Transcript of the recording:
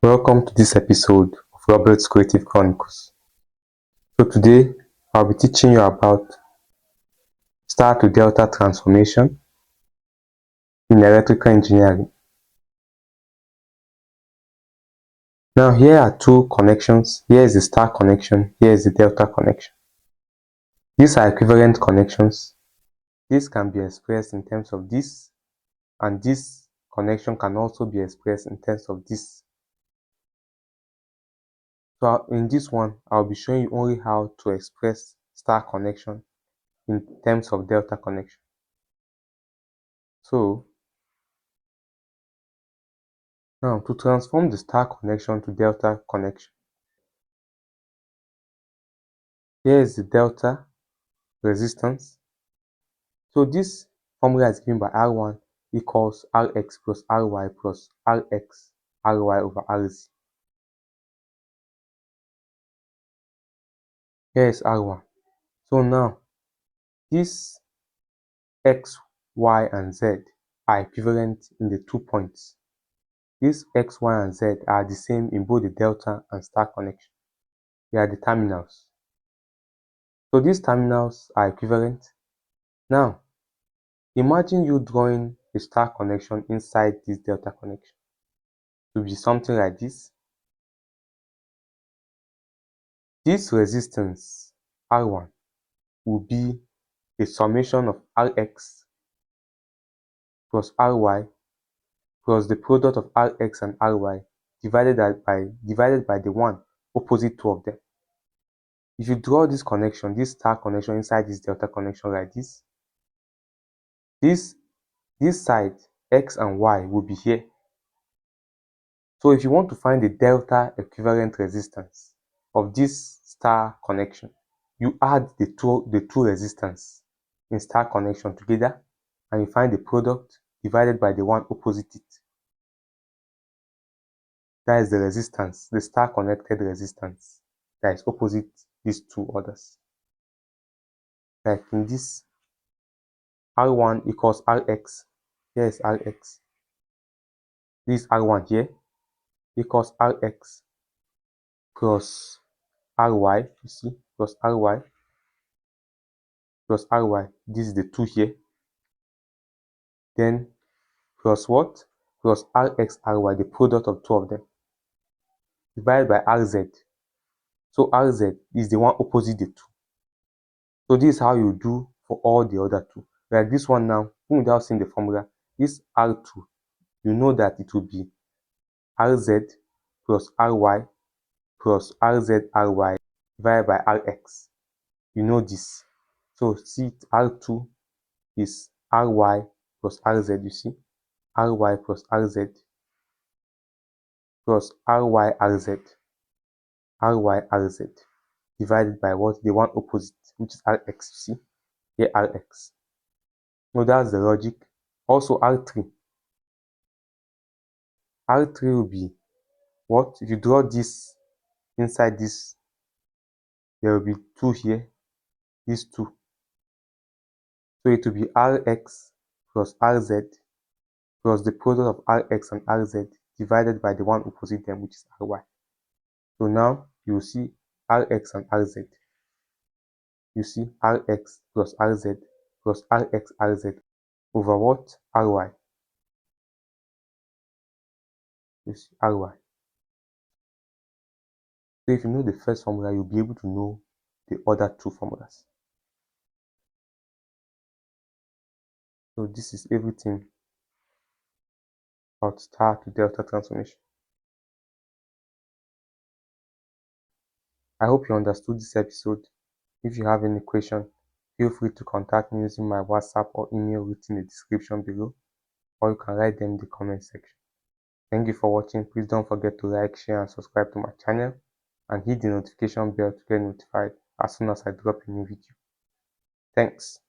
Welcome to this episode of Robert's Creative Chronicles. So today I'll be teaching you about star to delta transformation in electrical engineering. Now here are two connections. Here is the star connection, here is the delta connection. These are equivalent connections. This can be expressed in terms of this, and this connection can also be expressed in terms of this. So in this one, I'll be showing you only how to express star connection in terms of delta connection. So now to transform the star connection to delta connection, here is the delta resistance. So this formula is given by R1 equals Rx plus Ry plus Rx Ry over Rz. Here is R1. So now this X, Y, and Z are equivalent in the 2 points. These X, Y, and Z are the same in both the delta and star connection. They are the terminals. So these terminals are equivalent. Now, imagine you drawing a star connection inside this delta connection. It will be something like this. This resistance R1 will be a summation of Rx plus Ry plus the product of Rx and Ry divided by the one opposite two of them. If you draw this connection, this star connection inside this delta connection like this side X and Y will be here. So if you want to find the delta equivalent resistance of this star connection, you add the two resistance in star connection together and you find the product divided by the one opposite it. That is the resistance, the star connected resistance that is opposite these two others. Like in this, R1 equals Rx. Here is Rx. This R1 here equals Rx plus Ry, you see, plus Ry plus Ry. This is the 2 here. Then plus what? Plus Rx Ry, the product of two of them, divided by Rz. So Rz is the one opposite the two. So this is how you do for all the other two. Like this one now, even without seeing the formula, this R2, you know that it will be Rz plus Ry plus Rz Ry divided by Rx. You know this. So see, R2 is Ry plus Rz, you see, Ry plus Rz plus Ryrz divided by what? The one opposite, which is Rx, you see, here Rx. No, that's the logic. Also R3 will be what? If you draw this inside this, there will be 2 here, these 2. So it will be Rx plus Rz plus the product of Rx and Rz divided by the one opposite them, which is Ry. So now you will see Rx and Rz. You see Rx plus Rz plus Rx Rz over what? Ry. You see Ry. So if you know the first formula, you'll be able to know the other two formulas. So this is everything about star to delta transformation. I hope you understood this episode. If you have any question, feel free to contact me using my WhatsApp or email written in the description below, or you can write them in the comment section. Thank you for watching. Please don't forget to like, share, and subscribe to my channel, and hit the notification bell to get notified as soon as I drop a new video. Thanks.